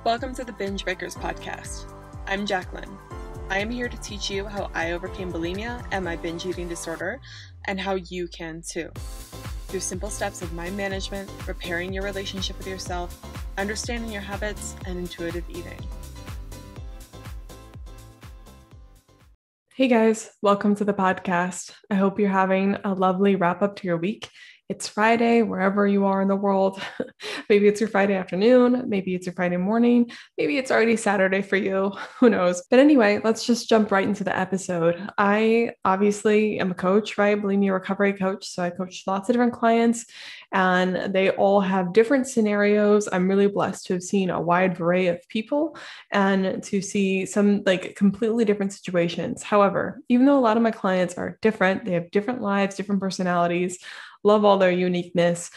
Welcome to the Binge Breakers podcast. I'm Jacqueline. I am here to teach you how I overcame bulimia and my binge eating disorder, and how you can too. Through simple steps of mind management, repairing your relationship with yourself, understanding your habits, and intuitive eating. Hey guys, welcome to the podcast. I hope you're having a lovely wrap up to your week. It's Friday, wherever you are in the world. Maybe it's your Friday afternoon. Maybe it's your Friday morning. Maybe it's already Saturday for you. Who knows? But anyway, let's just jump right into the episode. I obviously am a coach, right? Bulimia recovery coach. So I coach lots of different clients and they all have different scenarios. I'm really blessed to have seen a wide array of people and to see some like completely different situations. However, even though a lot of my clients are different, they have different lives, different personalities, love all their uniqueness,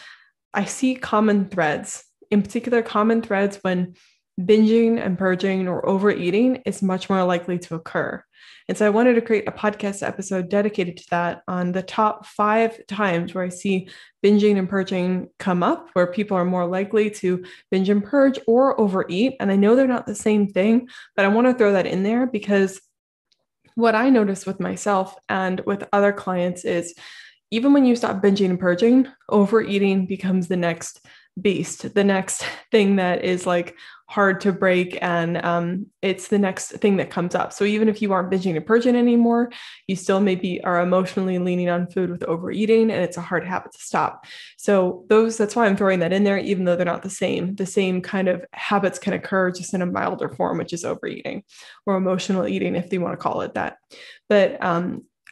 I see common threads, in particular common threads when binging and purging or overeating is much more likely to occur. And so I wanted to create a podcast episode dedicated to that on the top 5 times where I see binging and purging come up, where people are more likely to binge and purge or overeat. And I know they're not the same thing, but I want to throw that in there because what I noticed with myself and with other clients is even when you stop binging and purging, overeating becomes the next beast, the next thing that is like hard to break. And it's the next thing that comes up. So even if you aren't binging and purging anymore, you still maybe are emotionally leaning on food with overeating, and it's a hard habit to stop. So that's why I'm throwing that in there, even though they're not the same. The same kind of habits can occur just in a milder form, which is overeating or emotional eating, if they want to call it that. But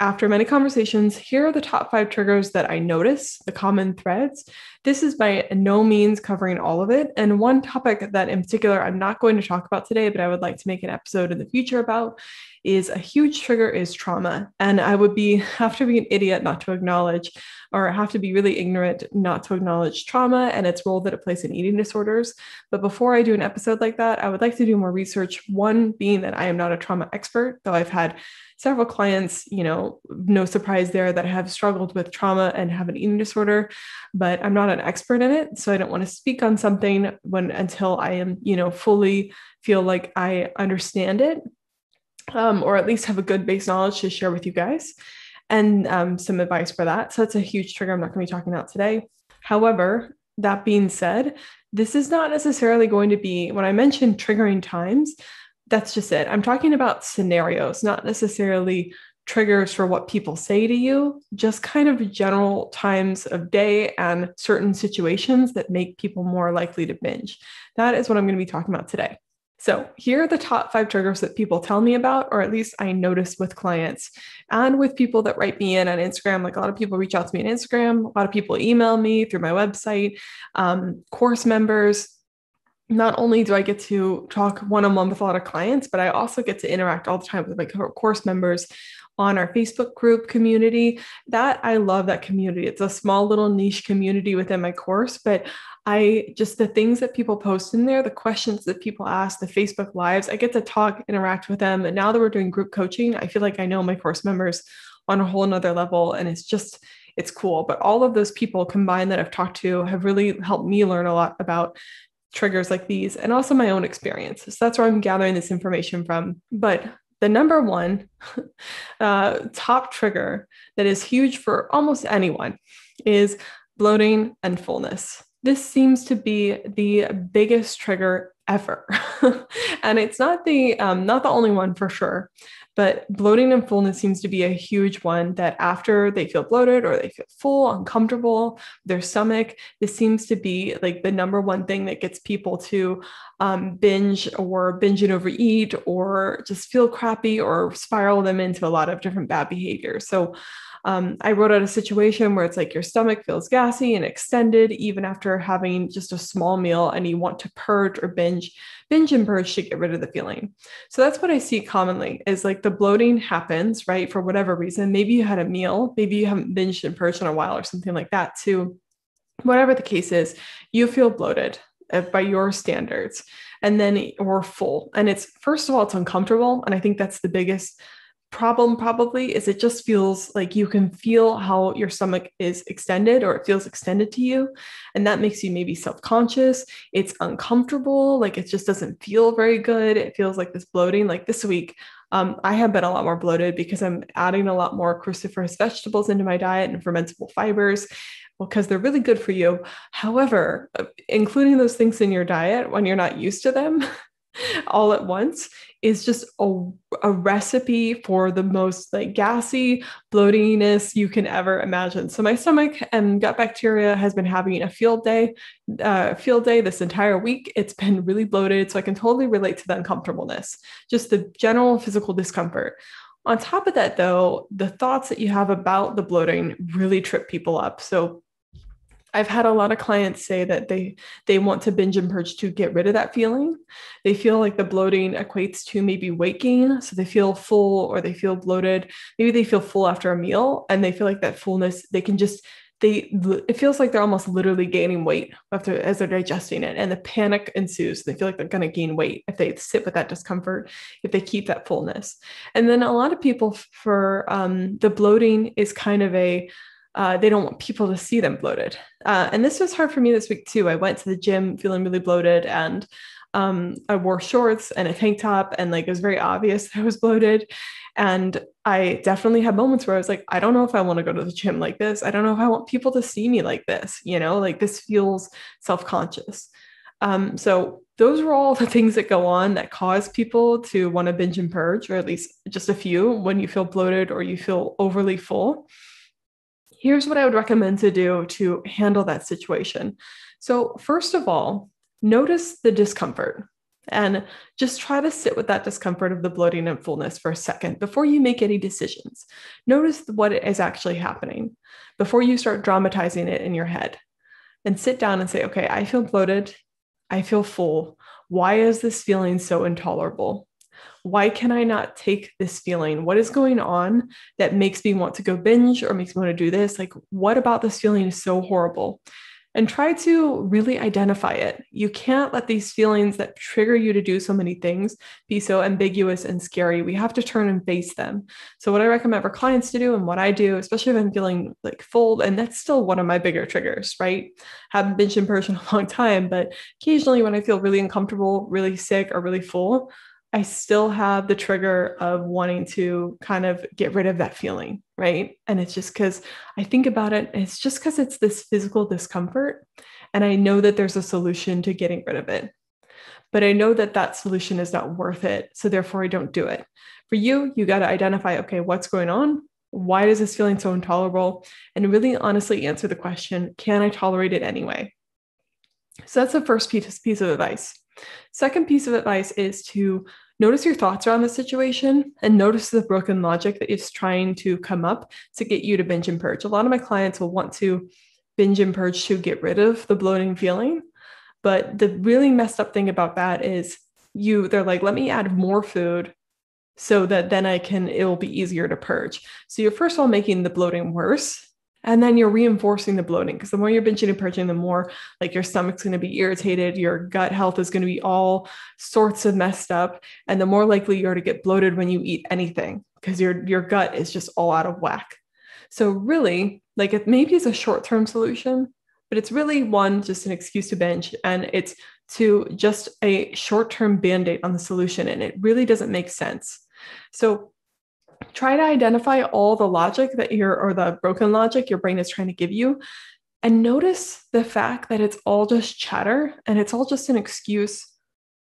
after many conversations, here are the top 5 triggers that I notice, the common threads. This is by no means covering all of it. And one topic that in particular I'm not going to talk about today, but I would like to make an episode in the future about is a huge trigger is trauma. And I would have to be an idiot not to acknowledge, or have to be really ignorant not to acknowledge trauma and its role that it plays in eating disorders. But before I do an episode like that, I would like to do more research. One being that I am not a trauma expert, though I've had several clients, no surprise there, that have struggled with trauma and have an eating disorder, but I'm not an expert in it. So I don't want to speak on something until I am, fully feel like I understand it, or at least have a good base knowledge to share with you guys, and some advice for that. So that's a huge trigger I'm not going to be talking about today. However, that being said, this is not necessarily going to be, when I mention triggering times, that's just it. I'm talking about scenarios, not necessarily triggers for what people say to you, just kind of general times of day and certain situations that make people more likely to binge. That is what I'm going to be talking about today. So here are the top 5 triggers that people tell me about, or at least I notice with clients and with people that write me in on Instagram. Like a lot of people reach out to me on Instagram. A lot of people email me through my website, course members. Not only do I get to talk one-on-one with a lot of clients, but I also get to interact all the time with my course members on our Facebook group community. I love that community. It's a small little niche community within my course, but the things that people post in there, the questions that people ask, the Facebook lives, I get to talk, interact with them. And now that we're doing group coaching, I feel like I know my course members on a whole nother level. And it's cool. But all of those people combined that I've talked to have really helped me learn a lot about triggers like these, and also my own experience. So that's where I'm gathering this information from. But the number one top trigger that is huge for almost anyone is bloating and fullness. This seems to be the biggest trigger ever. And it's not the only one for sure, but bloating and fullness seems to be a huge one, that after they feel bloated or they feel full, uncomfortable, their stomach, this seems to be like the number one thing that gets people to binge and overeat, or just feel crappy or spiral them into a lot of different bad behaviors. So I wrote out a situation where it's like your stomach feels gassy and extended even after having just a small meal, and you want to purge or binge and purge to get rid of the feeling. So that's what I see commonly, is like the bloating happens, right? For whatever reason, maybe you had a meal, maybe you haven't binged and purged in a while or something like that too. Whatever the case is, you feel bloated by your standards, and then or full. And it's, first of all, it's uncomfortable. And I think that's the biggest problem probably is it just feels like you can feel how your stomach is extended, or it feels extended to you. And that makes you maybe self-conscious. It's uncomfortable. Like it just doesn't feel very good. It feels like this bloating. Like this week, I have been a lot more bloated because I'm adding a lot more cruciferous vegetables into my diet and fermentable fibers, because they're really good for you. However, including those things in your diet when you're not used to them all at once is just a recipe for the most like gassy bloatiness you can ever imagine. So my stomach and gut bacteria has been having a field day this entire week. It's been really bloated. So I can totally relate to the uncomfortableness, just the general physical discomfort. On top of that, though, the thoughts that you have about the bloating really trip people up. So I've had a lot of clients say that they want to binge and purge to get rid of that feeling. They feel like the bloating equates to maybe weight gain. So they feel full or they feel bloated. Maybe they feel full after a meal and they feel like that fullness, it feels like they're almost literally gaining weight as they're digesting it. And the panic ensues. They feel like they're going to gain weight if they sit with that discomfort, if they keep that fullness. And then a lot of people for the bloating is kind of they don't want people to see them bloated. And this was hard for me this week too. I went to the gym feeling really bloated, and I wore shorts and a tank top, and like it was very obvious that I was bloated. And I definitely had moments where I was like, I don't know if I want to go to the gym like this. I don't know if I want people to see me like this, like this feels self-conscious. So those were all the things that go on that cause people to want to binge and purge, or at least just a few when you feel bloated or you feel overly full. Here's what I would recommend to do to handle that situation. So first of all, notice the discomfort and just try to sit with that discomfort of the bloating and fullness for a second before you make any decisions. Notice what is actually happening before you start dramatizing it in your head, and sit down and say, okay, I feel bloated. I feel full. Why is this feeling so intolerable? Why can I not take this feeling? What is going on that makes me want to go binge or makes me want to do this? Like, what about this feeling is so horrible? And try to really identify it. You can't let these feelings that trigger you to do so many things be so ambiguous and scary. We have to turn and face them. So what I recommend for clients to do, and what I do, especially if I'm feeling like full, and that's still one of my bigger triggers, right? Haven't binged in person a long time, but occasionally when I feel really uncomfortable, really sick, or really full, I still have the trigger of wanting to kind of get rid of that feeling, right? And it's just because I think about it, it's just because it's this physical discomfort. And I know that there's a solution to getting rid of it. But I know that that solution is not worth it. So therefore, I don't do it. For you, you got to identify, okay, what's going on? Why is this feeling so intolerable? And really honestly answer the question, can I tolerate it anyway? So that's the first piece of advice. Second piece of advice is to notice your thoughts around the situation and notice the broken logic that is trying to come up to get you to binge and purge. A lot of my clients will want to binge and purge to get rid of the bloating feeling. But the really messed up thing about that is they're like, let me add more food so that then it'll be easier to purge. So you're first of all making the bloating worse. And then you're reinforcing the bloating, because the more you're binging and purging, the more like your stomach's going to be irritated, your gut health is going to be all sorts of messed up, and the more likely you're to get bloated when you eat anything, because your gut is just all out of whack. So really, like it maybe is a short-term solution, but it's really just an excuse to binge, and it's to just a short-term band-aid on the solution, and it really doesn't make sense. So try to identify all the logic or the broken logic your brain is trying to give you, and notice the fact that it's all just chatter and it's all just an excuse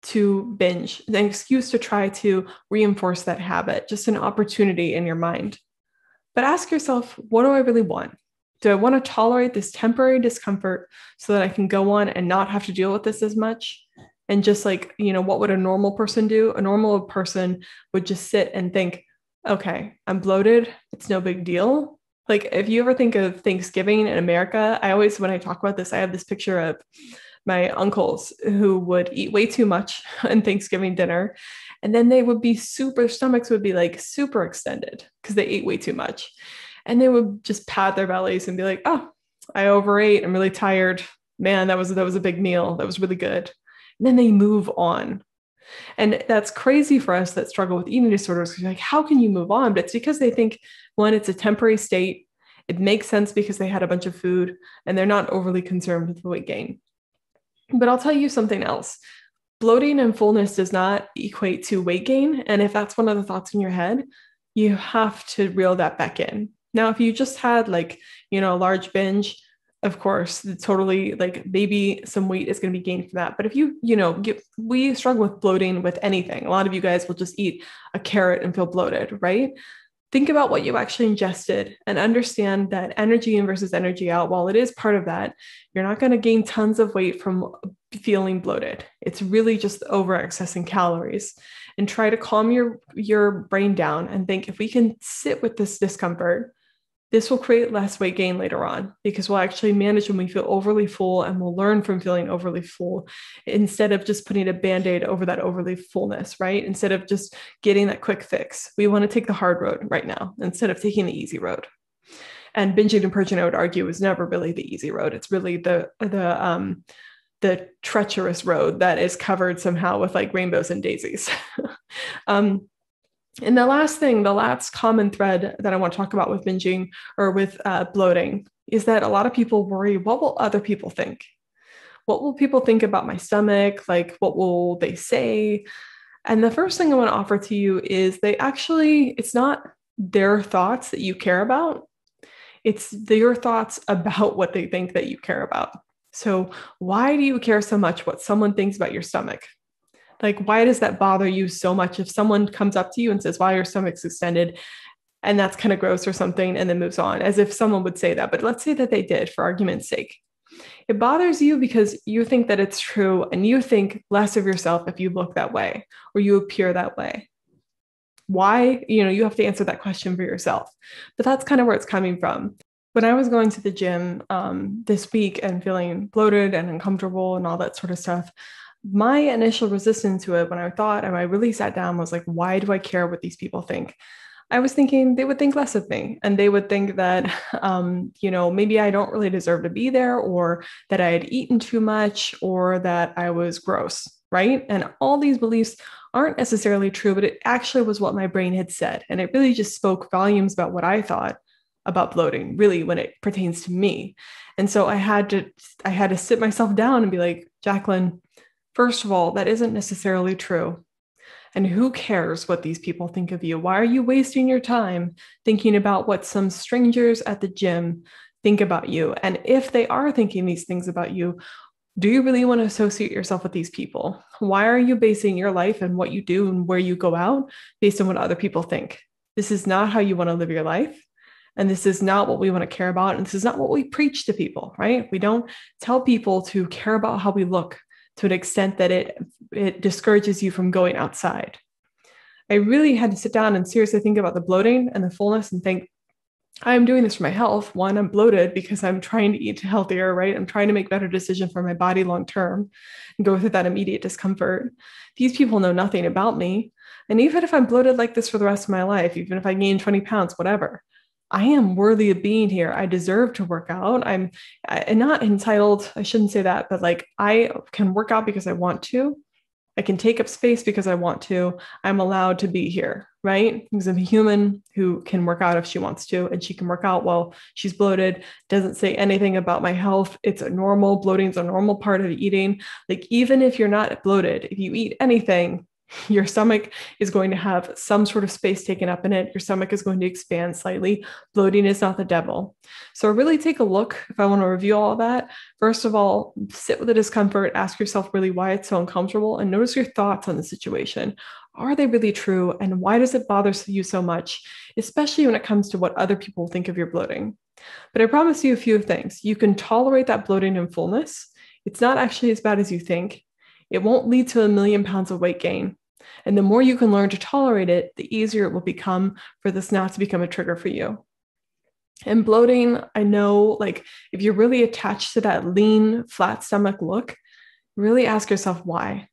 to binge, an excuse to try to reinforce that habit, just an opportunity in your mind. But ask yourself, what do I really want? Do I want to tolerate this temporary discomfort so that I can go on and not have to deal with this as much? And just like, what would a normal person do? A normal person would just sit and think, okay, I'm bloated. It's no big deal. Like if you ever think of Thanksgiving in America, when I talk about this, I have this picture of my uncles who would eat way too much on Thanksgiving dinner. And then their stomachs would be like super extended because they ate way too much. And they would just pat their bellies and be like, oh, I overate. I'm really tired. Man, that was a big meal. That was really good. And then they move on. And that's crazy for us that struggle with eating disorders. You're like, how can you move on? But it's because they think, one, it's a temporary state. It makes sense because they had a bunch of food and they're not overly concerned with the weight gain. But I'll tell you something else. Bloating and fullness does not equate to weight gain. And if that's one of the thoughts in your head, you have to reel that back in. Now, if you just had like, a large binge, of course, totally like maybe some weight is going to be gained from that. But if we struggle with bloating with anything. A lot of you guys will just eat a carrot and feel bloated, right? Think about what you actually ingested and understand that energy in versus energy out, while it is part of that, you're not going to gain tons of weight from feeling bloated. It's really just over accessing calories. And try to calm your brain down and think, if we can sit with this discomfort, this will create less weight gain later on, because we'll actually manage when we feel overly full, and we'll learn from feeling overly full instead of just putting a Band-Aid over that overly fullness, right? Instead of just getting that quick fix. We want to take the hard road right now instead of taking the easy road. And binging and purging, I would argue, is never really the easy road. It's really the treacherous road that is covered somehow with like rainbows and daisies. And the last common thread that I want to talk about with binging or with bloating is that a lot of people worry, what will other people think? What will people think about my stomach? Like, what will they say? And the first thing I want to offer to you is it's not their thoughts that you care about. It's your thoughts about what they think that you care about. So why do you care so much what someone thinks about your stomach? Like, why does that bother you so much if someone comes up to you and says, "Why your stomach's extended?" And that's kind of gross or something, and then moves on, as if someone would say that. But let's say that they did, for argument's sake. It bothers you because you think that it's true, and you think less of yourself if you look that way or you appear that way. Why? You have to answer that question for yourself. But that's kind of where it's coming from. When I was going to the gym this week and feeling bloated and uncomfortable and all that sort of stuff, my initial resistance to it, when I really sat down, was like, why do I care what these people think? I was thinking they would think less of me, and they would think that, maybe I don't really deserve to be there, or that I had eaten too much, or that I was gross, right? And all these beliefs aren't necessarily true, but it actually was what my brain had said. And it really just spoke volumes about what I thought about bloating, really, when it pertains to me. And so I had to sit myself down and be like, Jacqueline, first of all, that isn't necessarily true. And who cares what these people think of you? Why are you wasting your time thinking about what some strangers at the gym think about you? And if they are thinking these things about you, do you really want to associate yourself with these people? Why are you basing your life and what you do and where you go out based on what other people think? This is not how you want to live your life. And this is not what we want to care about. And this is not what we preach to people, right? We don't tell people to care about how we look to an extent that it discourages you from going outside. I really had to sit down and seriously think about the bloating and the fullness and think, I'm doing this for my health. One, I'm bloated because I'm trying to eat healthier, right? I'm trying to make better decisions for my body long-term and go through that immediate discomfort. These people know nothing about me. And even if I'm bloated like this for the rest of my life, even if I gain 20 pounds, whatever, I am worthy of being here. I deserve to work out. I'm not entitled. I shouldn't say that, but like, I can work out because I want to. I can take up space because I want to. I'm allowed to be here, right? Because I'm a human who can work out if she wants to, and she can work out while she's bloated. Doesn't say anything about my health. It's a normal, bloating is a normal part of eating. Like, even if you're not bloated, if you eat anything, your stomach is going to have some sort of space taken up in it. Your stomach is going to expand slightly. Bloating is not the devil. So really take a look. If I want to review all of that, first of all, sit with the discomfort, ask yourself really why it's so uncomfortable, and notice your thoughts on the situation. Are they really true? And why does it bother you so much, especially when it comes to what other people think of your bloating? But I promise you a few things. You can tolerate that bloating and fullness. It's not actually as bad as you think. It won't lead to 1,000,000 pounds of weight gain. And the more you can learn to tolerate it, the easier it will become for this not to become a trigger for you. And bloating, I know, like, if you're really attached to that lean, flat stomach look, really ask yourself why.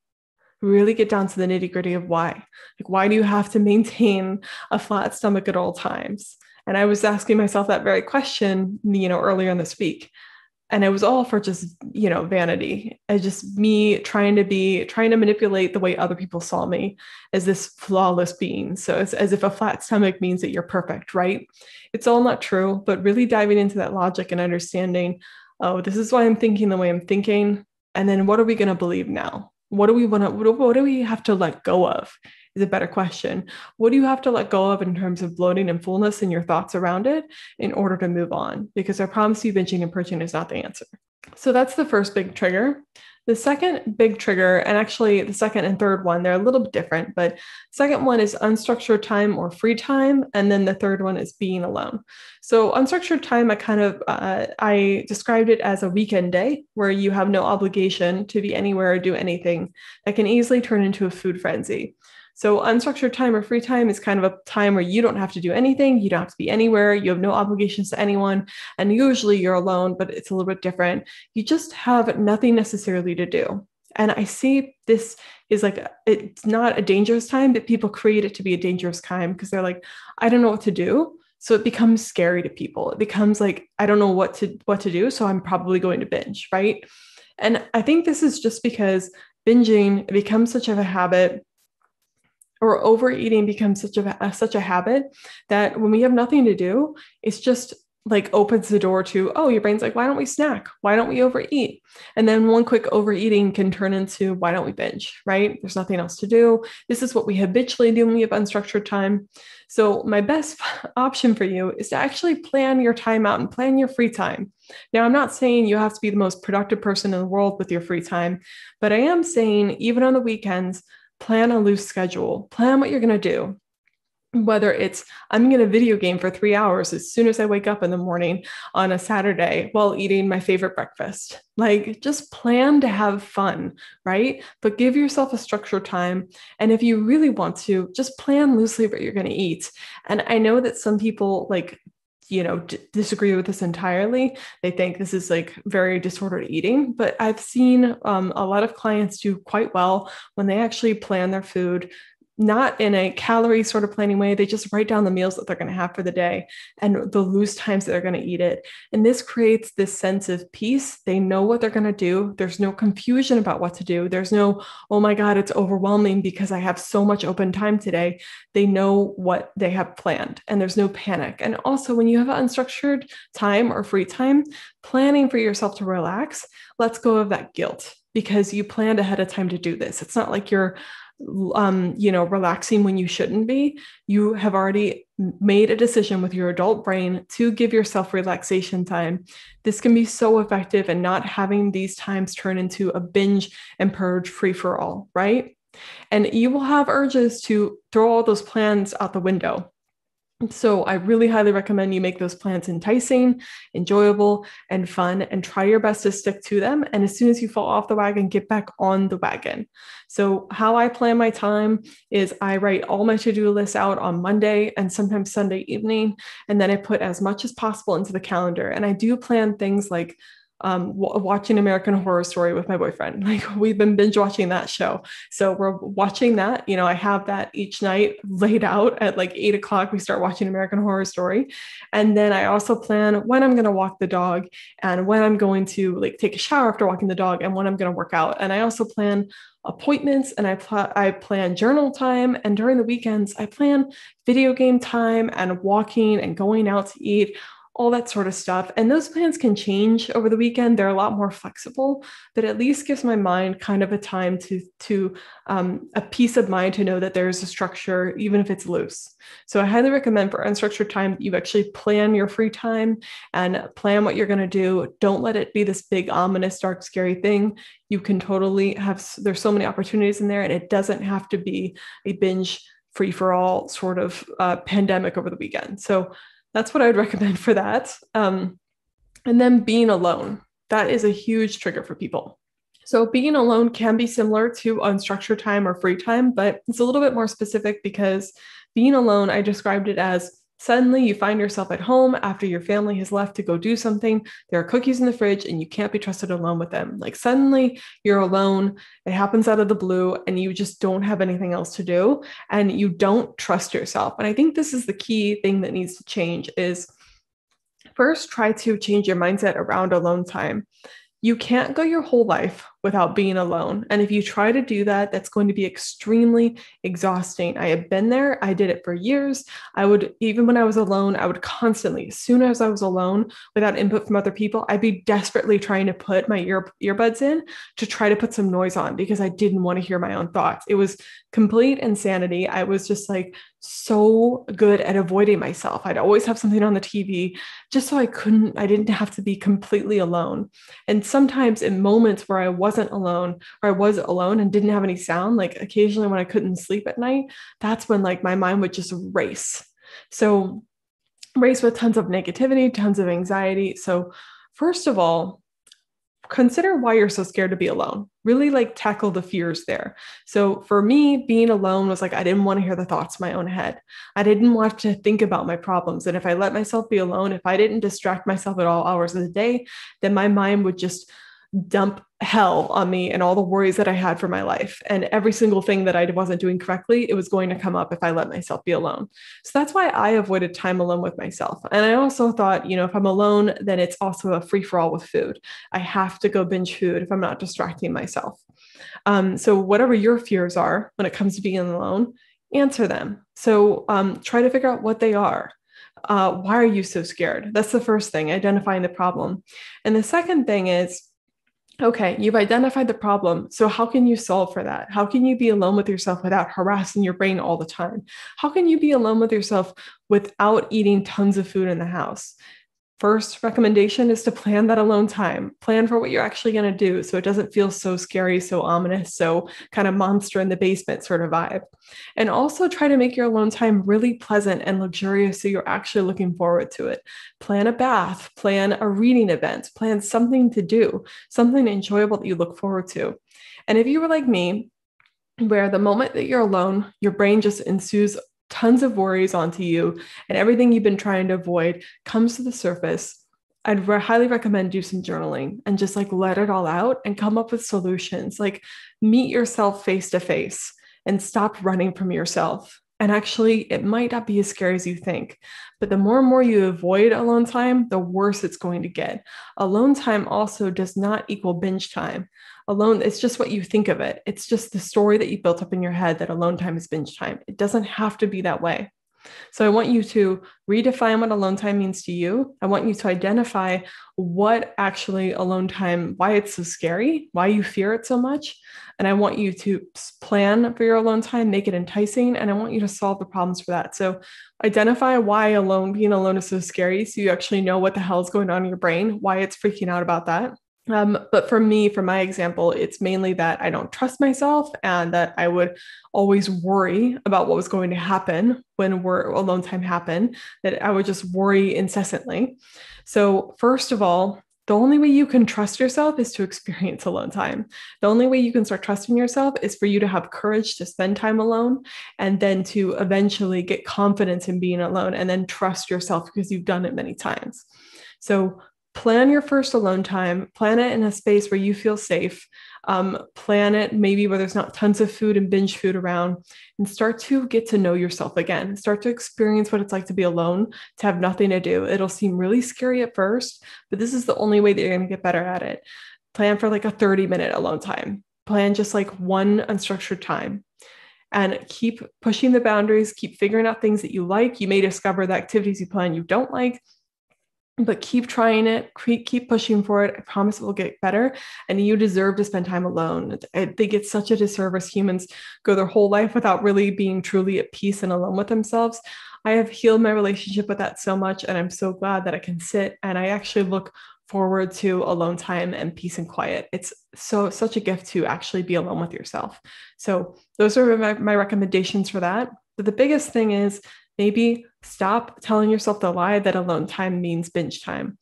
Really get down to the nitty-gritty of why. Like, why do you have to maintain a flat stomach at all times? And I was asking myself that very question, earlier in this week. And it was all for just, vanity. It's just me trying to manipulate the way other people saw me as this flawless being. So it's as if a flat stomach means that you're perfect, right? It's all not true, but really diving into that logic and understanding, oh, this is why I'm thinking the way I'm thinking. And then what are we going to believe now? What do we have to let go of? Is a better question. What do you have to let go of in terms of bloating and fullness and your thoughts around it in order to move on? Because I promise you, binging and purging is not the answer. So that's the first big trigger. The second big trigger, and actually the second and third one, they're a little bit different, but second one is unstructured time or free time. And then the third one is being alone. So unstructured time, I described it as a weekend day where you have no obligation to be anywhere or do anything that can easily turn into a food frenzy. So unstructured time or free time is kind of a time where you don't have to do anything. You don't have to be anywhere. You have no obligations to anyone. And usually you're alone, but it's a little bit different. You just have nothing necessarily to do. And I see this is like, it's not a dangerous time, but people create it to be a dangerous time because they're like, I don't know what to do. So it becomes scary to people. It becomes like, I don't know what to do. So I'm probably going to binge, right? And I think this is just because binging becomes such of a habit, or overeating becomes such a habit that when we have nothing to do, it's just like opens the door to, oh, your brain's like, why don't we snack? Why don't we overeat? And then one quick overeating can turn into, why don't we binge, right? There's nothing else to do. This is what we habitually do when we have unstructured time. So my best option for you is to actually plan your time out and plan your free time. Now, I'm not saying you have to be the most productive person in the world with your free time, but I am saying even on the weekends, plan a loose schedule, plan what you're going to do. Whether it's, I'm going to video game for 3 hours as soon as I wake up in the morning on a Saturday while eating my favorite breakfast. Like, just plan to have fun, right? But give yourself a structured time. And if you really want to, just plan loosely what you're going to eat. And I know that some people disagree with this entirely. They think this is like very disordered eating, but I've seen a lot of clients do quite well when they actually plan their food, not in a calorie sort of planning way. They just write down the meals that they're going to have for the day and the loose times that they're going to eat it. And this creates this sense of peace. They know what they're going to do. There's no confusion about what to do. There's no, oh my God, it's overwhelming because I have so much open time today. They know what they have planned and there's no panic. And also when you have unstructured time or free time, planning for yourself to relax, let's go of that guilt because you planned ahead of time to do this. It's not like you're relaxing when you shouldn't be. You have already made a decision with your adult brain to give yourself relaxation time. This can be so effective in not having these times turn into a binge and purge free for all, right? And you will have urges to throw all those plans out the window. So I really highly recommend you make those plans enticing, enjoyable, and fun, and try your best to stick to them. And as soon as you fall off the wagon, get back on the wagon. So how I plan my time is I write all my to-do lists out on Monday and sometimes Sunday evening, and then I put as much as possible into the calendar. And I do plan things like watching American Horror Story with my boyfriend. Like, we've been binge watching that show. So we're watching that, I have that each night laid out at like 8 o'clock. We start watching American Horror Story. And then I also plan when I'm going to walk the dog and when I'm going to like take a shower after walking the dog and when I'm going to work out. And I also plan appointments and I plan journal time. And during the weekends, I plan video game time and walking and going out to eat, all that sort of stuff. And those plans can change over the weekend. They're a lot more flexible, but at least gives my mind kind of a time to a peace of mind to know that there's a structure, even if it's loose. So I highly recommend for unstructured time, you actually plan your free time and plan what you're going to do. Don't let it be this big, ominous, dark, scary thing. You can totally there's so many opportunities in there, and it doesn't have to be a binge free for all sort of pandemic over the weekend. So that's what I would recommend for that. And then being alone, that is a huge trigger for people. So being alone can be similar to unstructured time or free time, but it's a little bit more specific because being alone, I described it as suddenly you find yourself at home after your family has left to go do something. There are cookies in the fridge and you can't be trusted alone with them. Like suddenly you're alone. It happens out of the blue and you just don't have anything else to do and you don't trust yourself. And I think this is the key thing that needs to change is First, try to change your mindset around alone time. You can't go your whole life without being alone. And if you try to do that, that's going to be extremely exhausting. I have been there. I did it for years. Even when I was alone, I would constantly, as soon as I was alone without input from other people, I'd be desperately trying to put my earbuds in to try to put some noise on because I didn't want to hear my own thoughts. It was complete insanity. I was just like so good at avoiding myself. I'd always have something on the TV just so I didn't have to be completely alone. And sometimes in moments where I wasn't alone or I was alone and didn't have any sound, like occasionally when I couldn't sleep at night, that's when like my mind would just race. So race with tons of negativity, tons of anxiety. So first of all, consider why you're so scared to be alone. Really like tackle the fears there. So for me, being alone was like, I didn't want to hear the thoughts in my own head. I didn't want to think about my problems. And if I let myself be alone, if I didn't distract myself at all hours of the day, then my mind would just dump hell on me and all the worries that I had for my life. And every single thing that I wasn't doing correctly, it was going to come up if I let myself be alone. So that's why I avoided time alone with myself. And I also thought, if I'm alone, then it's also a free for all with food. I have to go binge food if I'm not distracting myself. So whatever your fears are when it comes to being alone, answer them. So try to figure out what they are. Why are you so scared? That's the first thing, identifying the problem. And the second thing is, okay, you've identified the problem. So how can you solve for that? How can you be alone with yourself without harassing your brain all the time? How can you be alone with yourself without eating tons of food in the house? First recommendation is to plan that alone time. Plan for what you're actually going to do so it doesn't feel so scary, so ominous, so kind of monster in the basement sort of vibe. And also try to make your alone time really pleasant and luxurious so you're actually looking forward to it. Plan a bath, plan a reading event, plan something to do, something enjoyable that you look forward to. And if you were like me, where the moment that you're alone, your brain just ensues tons of worries onto you and everything you've been trying to avoid comes to the surface, I'd highly recommend do some journaling and just like let it all out and come up with solutions. Like meet yourself face to face and stop running from yourself. And actually, it might not be as scary as you think, but the more and more you avoid alone time, the worse it's going to get. Alone time also does not equal binge time. Alone, it's just what you think of it. It's just the story that you built up in your head that alone time is binge time. It doesn't have to be that way. So I want you to redefine what alone time means to you. I want you to identify what actually alone time, why it's so scary, why you fear it so much. And I want you to plan for your alone time, make it enticing, and I want you to solve the problems for that. So identify why being alone is so scary. So you actually know what the hell is going on in your brain, why it's freaking out about that. But for me, for my example, it's mainly that I don't trust myself and that I would always worry about what was going to happen when alone time happened, that I would just worry incessantly. So first of all, the only way you can trust yourself is to experience alone time. The only way you can start trusting yourself is for you to have courage to spend time alone and then to eventually get confidence in being alone and then trust yourself because you've done it many times. So plan your first alone time, plan it in a space where you feel safe, plan it maybe where there's not tons of food and binge food around, and start to get to know yourself again. Start to experience what it's like to be alone, to have nothing to do. It'll seem really scary at first, but this is the only way that you're going to get better at it. Plan for like a 30-minute alone time. Plan just like one unstructured time. And keep pushing the boundaries, keep figuring out things that you like. You may discover the activities you plan you don't like, but keep trying it, keep pushing for it. I promise it will get better. And you deserve to spend time alone. I think it's such a disservice. Humans go their whole life without really being truly at peace and alone with themselves. I have healed my relationship with that so much. And I'm so glad that I can sit and I actually look forward to alone time and peace and quiet. It's such a gift to actually be alone with yourself. So those are my recommendations for that. But the biggest thing is, maybe stop telling yourself the lie that alone time means binge time.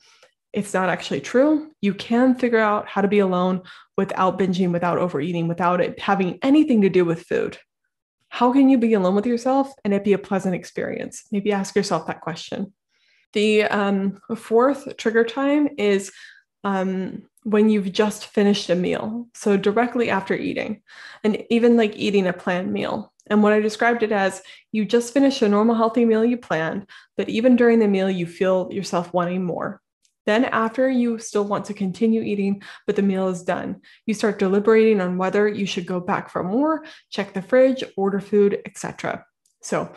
It's not actually true. You can figure out how to be alone without binging, without overeating, without it having anything to do with food. How can you be alone with yourself and it be a pleasant experience? Maybe ask yourself that question. The fourth trigger time is when you've just finished a meal. So directly after eating, and even like eating a planned meal. And what I described it as, you just finished a normal healthy meal you planned, but even during the meal, you feel yourself wanting more. Then after you still want to continue eating, but the meal is done, you start deliberating on whether you should go back for more, check the fridge, order food, etc. So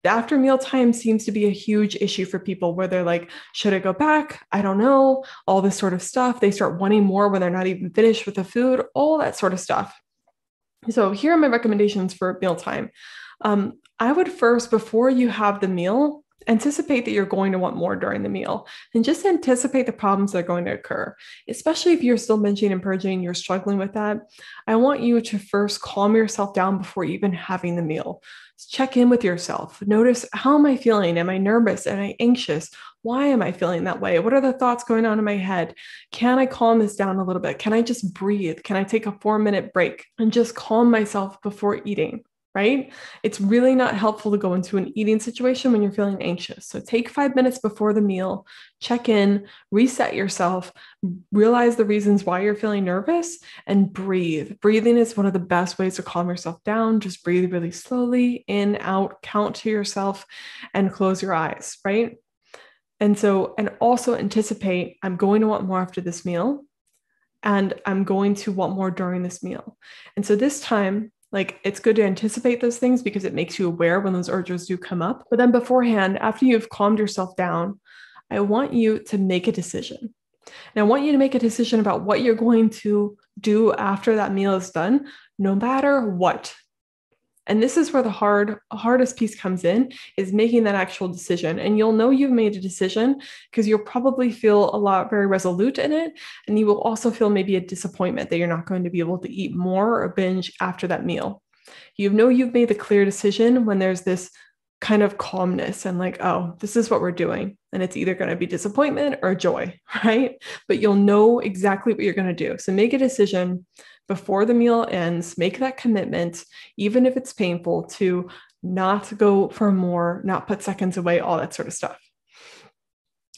the after meal time seems to be a huge issue for people where they're like, should I go back? I don't know, all this sort of stuff. They start wanting more when they're not even finished with the food, all that sort of stuff. So here are my recommendations for mealtime. I would first, before you have the meal, anticipate that you're going to want more during the meal and just anticipate the problems that are going to occur, especially if you're still binging and purging, you're struggling with that. I want you to first calm yourself down before even having the meal. Check in with yourself. Notice, how am I feeling? Am I nervous? Am I anxious? Why am I feeling that way? What are the thoughts going on in my head? Can I calm this down a little bit? Can I just breathe? Can I take a 4-minute break and just calm myself before eating? Right? It's really not helpful to go into an eating situation when you're feeling anxious. So take 5 minutes before the meal, check in, reset yourself, realize the reasons why you're feeling nervous, and breathe. Breathing is one of the best ways to calm yourself down. Just breathe really slowly, in, out, count to yourself, and close your eyes, right? And also anticipate, I'm going to want more after this meal, and I'm going to want more during this meal. And so this time, like, it's good to anticipate those things because it makes you aware when those urges do come up. But then beforehand, after you've calmed yourself down, I want you to make a decision. And I want you to make a decision about what you're going to do after that meal is done, no matter what. And this is where the hardest piece comes in, is making that actual decision. And you'll know you've made a decision because you'll probably feel very resolute in it. And you will also feel maybe a disappointment that you're not going to be able to eat more or binge after that meal. You know you've made the clear decision when there's this kind of calmness and like, oh, this is what we're doing. And it's either going to be disappointment or joy, right? But you'll know exactly what you're going to do. So make a decision before the meal ends, make that commitment, even if it's painful, to not go for more, not put seconds away, all that sort of stuff.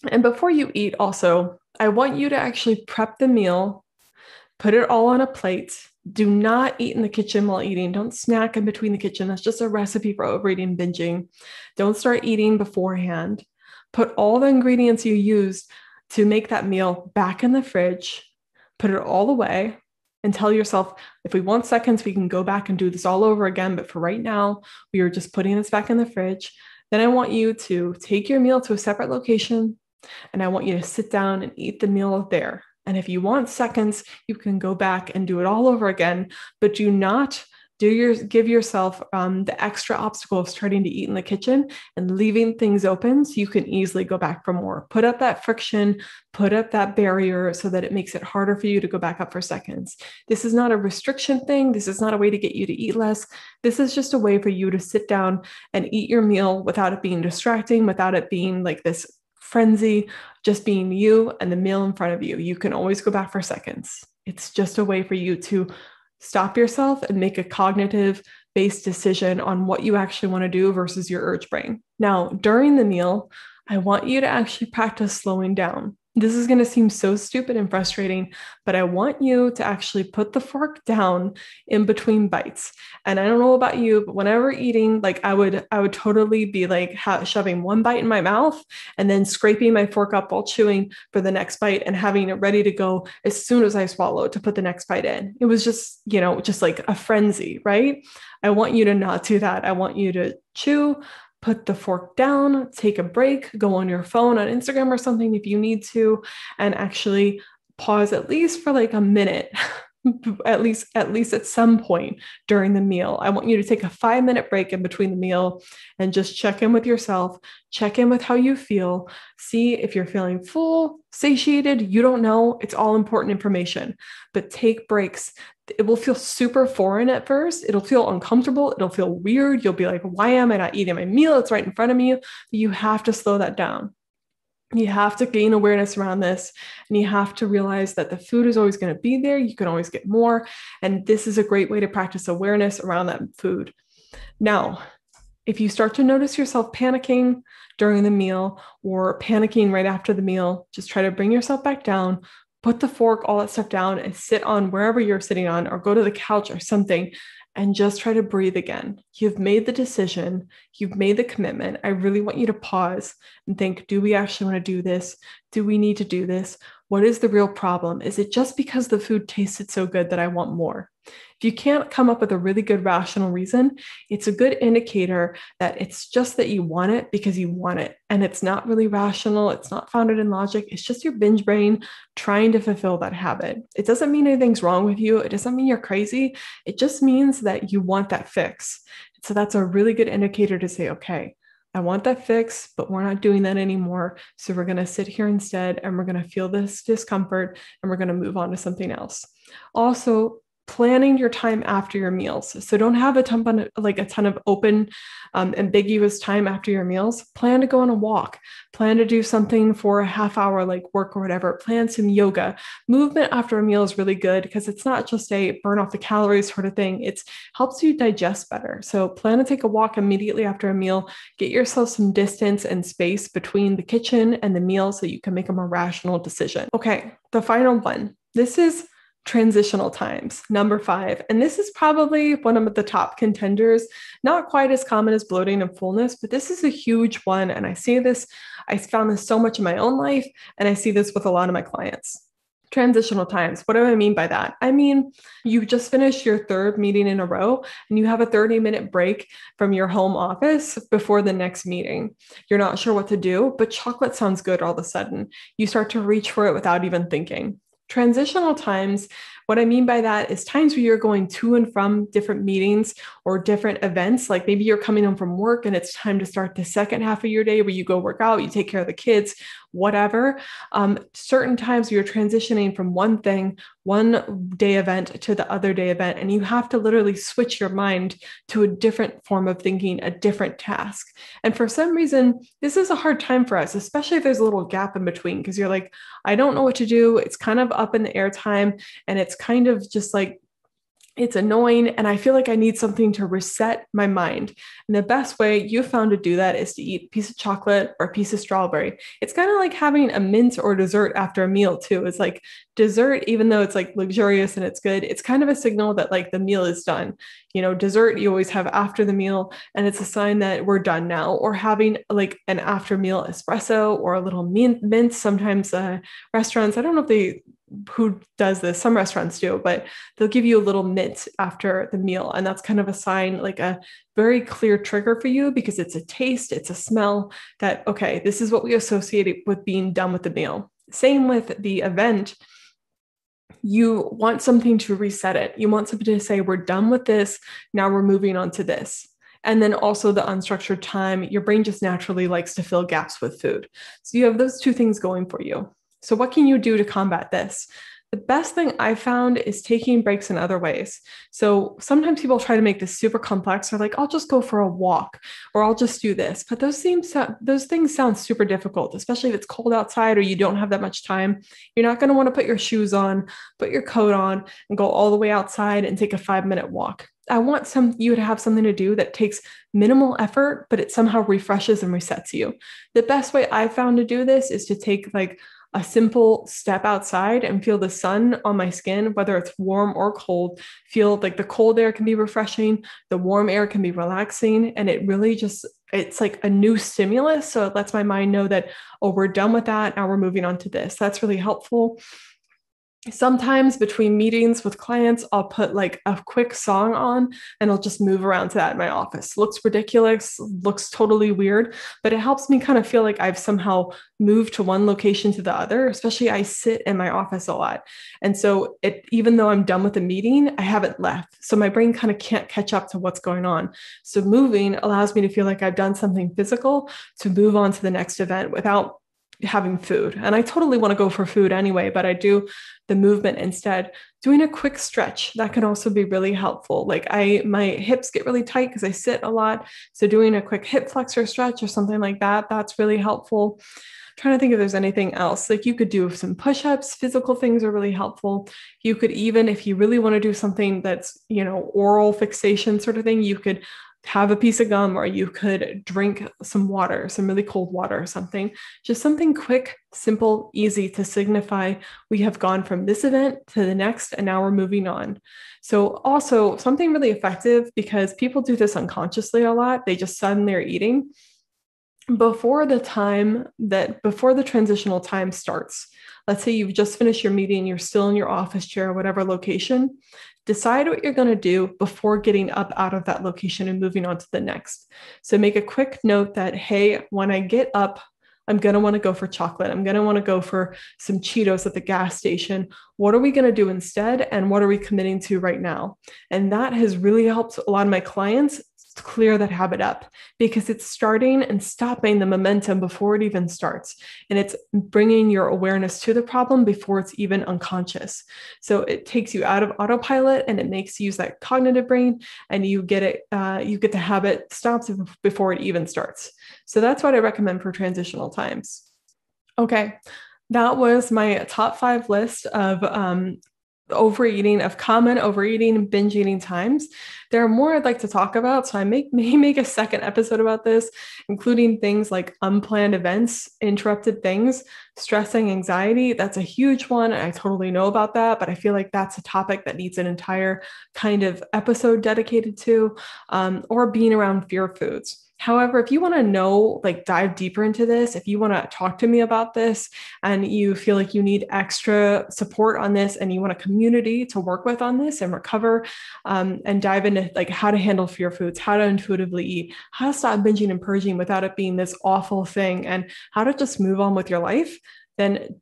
And before you eat also, I want you to actually prep the meal, put it all on a plate. Do not eat in the kitchen while eating. Don't snack in between the kitchen. That's just a recipe for overeating and binging. Don't start eating beforehand. Put all the ingredients you used to make that meal back in the fridge. Put it all away and tell yourself, if we want seconds, we can go back and do this all over again. But for right now, we are just putting this back in the fridge. Then I want you to take your meal to a separate location, and I want you to sit down and eat the meal there. And if you want seconds, you can go back and do it all over again, but do not give yourself the extra obstacle of starting to eat in the kitchen and leaving things open so you can easily go back for more. Put up that friction, put up that barrier so that it makes it harder for you to go back up for seconds. This is not a restriction thing. This is not a way to get you to eat less. This is just a way for you to sit down and eat your meal without it being distracting, without it being like this frenzy, just being you and the meal in front of you. You can always go back for seconds. It's just a way for you to stop yourself and make a cognitive-based decision on what you actually want to do versus your urge brain. Now, during the meal, I want you to actually practice slowing down. This is going to seem so stupid and frustrating, but I want you to actually put the fork down in between bites. And I don't know about you, but whenever eating, like I would totally be like shoving one bite in my mouth and then scraping my fork up while chewing for the next bite and having it ready to go as soon as I swallow to put the next bite in. It was just, just like a frenzy, right? I want you to not do that. I want you to chew, put the fork down, take a break, go on your phone on Instagram or something if you need to, and actually pause at least for like a minute, at least at some point during the meal. I want you to take a 5-minute break in between the meal and just check in with yourself, check in with how you feel, see if you're feeling full, satiated. You don't know. It's all important information, but take breaks. It will feel super foreign at first. It'll feel uncomfortable. It'll feel weird. You'll be like, why am I not eating my meal? It's right in front of me. But you have to slow that down. You have to gain awareness around this, and you have to realize that the food is always going to be there. You can always get more. And this is a great way to practice awareness around that food. Now, if you start to notice yourself panicking during the meal or panicking right after the meal, just try to bring yourself back down, put the fork, all that stuff down, and sit on wherever you're sitting on, or go to the couch or something and just try to breathe again. You've made the decision. You've made the commitment. I really want you to pause and think, do we actually want to do this? Do we need to do this? What is the real problem? Is it just because the food tasted so good that I want more? If you can't come up with a really good rational reason, it's a good indicator that it's just that you want it because you want it. And it's not really rational. It's not founded in logic. It's just your binge brain trying to fulfill that habit. It doesn't mean anything's wrong with you. It doesn't mean you're crazy. It just means that you want that fix. So that's a really good indicator to say, okay, I want that fix, but we're not doing that anymore. So we're going to sit here instead and we're going to feel this discomfort and we're going to move on to something else. Also, planning your time after your meals. So don't have a ton of open, ambiguous time after your meals. Plan to go on a walk. Plan to do something for a half hour, like work or whatever. Plan some yoga. Movement after a meal is really good because it's not just a burn off the calories sort of thing. It helps you digest better. So plan to take a walk immediately after a meal. Get yourself some distance and space between the kitchen and the meal so you can make a more rational decision. Okay, the final one. This is transitional times, number 5. And this is probably one of the top contenders, not quite as common as bloating and fullness, but this is a huge one. And I found this so much in my own life, and I see this with a lot of my clients. Transitional times. What do I mean by that? I mean, you just finished your 3rd meeting in a row and you have a 30-minute break from your home office before the next meeting. You're not sure what to do, but chocolate sounds good all of a sudden. You start to reach for it without even thinking. Transitional times, what I mean by that is times where you're going to and from different meetings or different events. Like maybe you're coming home from work and it's time to start the second half of your day where you go work out, you take care of the kids, whatever. Certain times you're transitioning from one day event to the other day event, and you have to literally switch your mind to a different form of thinking, a different task. And for some reason, this is a hard time for us, especially if there's a little gap in between, because you're like, I don't know what to do. It's kind of up in the air time, and it's kind of just like, it's annoying, and I feel like I need something to reset my mind. And the best way you found to do that is to eat a piece of chocolate or a piece of strawberry. It's kind of like having a mint or dessert after a meal too. It's like dessert, even though it's like luxurious and it's good, it's kind of a signal that like the meal is done. You know, dessert you always have after the meal, and it's a sign that we're done now. Or having like an after meal espresso or a little mint. Sometimes restaurants, I don't know if who does this, some restaurants do, but they'll give you a little mint after the meal. And that's kind of a sign, like a very clear trigger for you, because it's a taste, it's a smell that, okay, this is what we associate with being done with the meal. Same with the event. You want something to reset it. You want something to say, we're done with this. Now we're moving on to this. And then also the unstructured time, your brain just naturally likes to fill gaps with food. So you have those two things going for you. So what can you do to combat this? The best thing I found is taking breaks in other ways. So sometimes people try to make this super complex. They're like, I'll just go for a walk, or I'll just do this. But those things sound super difficult, especially if it's cold outside or you don't have that much time. You're not going to want to put your shoes on, put your coat on, and go all the way outside and take a 5-minute walk. I want you to have something to do that takes minimal effort, but it somehow refreshes and resets you. The best way I've found to do this is to take like a simple step outside and feel the sun on my skin, whether it's warm or cold. Feel like the cold air can be refreshing, the warm air can be relaxing, and it really just, it's like a new stimulus. So it lets my mind know that, oh, we're done with that. Now we're moving on to this. That's really helpful. Sometimes between meetings with clients, I'll put like a quick song on and I'll just move around to that in my office. Looks ridiculous, looks totally weird, but it helps me kind of feel like I've somehow moved to one location to the other. Especially I sit in my office a lot. And so even though I'm done with the meeting, I haven't left. So my brain kind of can't catch up to what's going on. So moving allows me to feel like I've done something physical to move on to the next event without having food. And I totally want to go for food anyway, but I do the movement instead. Doing a quick stretch, that can also be really helpful. Like my hips get really tight because I sit a lot. So doing a quick hip flexor stretch or something like that, that's really helpful. Trying to think if there's anything else. Like you could do some push-ups, physical things are really helpful. You could even, if you really want to do something that's, oral fixation sort of thing, you could have a piece of gum, or you could drink some water, some really cold water or something. Just something quick, simple, easy to signify we have gone from this event to the next, and now we're moving on. So also something really effective, because people do this unconsciously a lot. They just suddenly are eating. Before the transitional time starts, let's say you've just finished your meeting, you're still in your office chair or whatever location, decide what you're going to do before getting up out of that location and moving on to the next. So make a quick note that, hey, when I get up, I'm going to want to go for chocolate. I'm going to want to go for some Cheetos at the gas station. What are we going to do instead? And what are we committing to right now? And that has really helped a lot of my clients clear that habit up, because it's starting and stopping the momentum before it even starts. And it's bringing your awareness to the problem before it's even unconscious. So it takes you out of autopilot and it makes you use that cognitive brain, and you get the habit stops before it even starts. So that's what I recommend for transitional times. Okay. That was my top 5 list of common overeating, binge eating times. There are more I'd like to talk about, so I may make a second episode about this, including things like unplanned events, interrupted things, stressing, anxiety. That's a huge one. I totally know about that, but I feel like that's a topic that needs an entire kind of episode dedicated to, or being around fear foods. However, if you want to know, dive deeper into this, if you want to talk to me about this and you feel like you need extra support on this and you want a community to work with on this and recover, and dive into how to handle fear foods, how to intuitively eat, how to stop binging and purging without it being this awful thing, and how to just move on with your life, then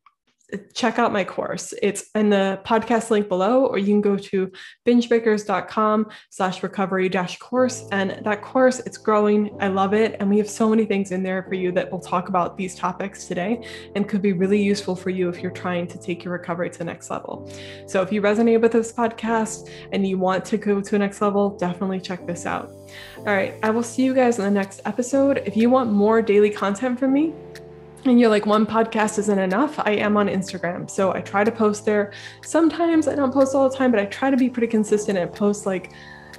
check out my course. It's in the podcast link below, or you can go to bingebreakers.com/recovery-course. And that course, it's growing. I love it. And we have so many things in there for you that will talk about these topics today and could be really useful for you if you're trying to take your recovery to the next level. So if you resonate with this podcast and you want to go to the next level, definitely check this out. All right. I will see you guys in the next episode. If you want more daily content from me, and you're like, one podcast isn't enough, I am on Instagram. So I try to post there. Sometimes I don't post all the time, but I try to be pretty consistent and post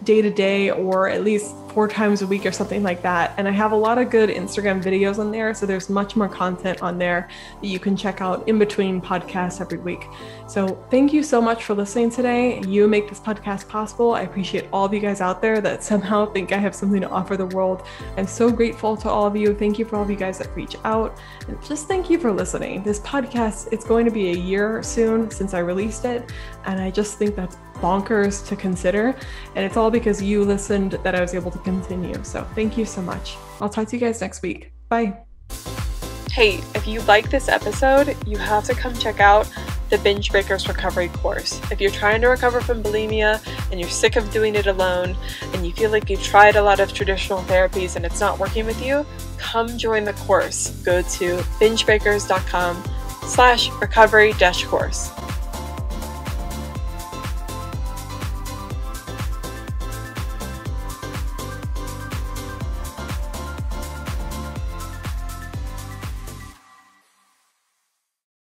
day to day, or at least 4 times a week or something like that. And I have a lot of good Instagram videos on there. So there's much more content on there that you can check out in between podcasts every week. So thank you so much for listening today. You make this podcast possible. I appreciate all of you guys out there that somehow think I have something to offer the world. I'm so grateful to all of you. Thank you for all of you guys that reach out. And just thank you for listening. This podcast, it's going to be a year soon since I released it. And I just think that's bonkers to consider. And it's all because you listened that I was able to continue. So thank you so much. I'll talk to you guys next week. Bye. Hey, if you like this episode, you have to come check out the Binge Breakers Recovery course. If you're trying to recover from bulimia and you're sick of doing it alone and you feel like you've tried a lot of traditional therapies and it's not working with you, come join the course. Go to bingebreakers.com/recovery-course.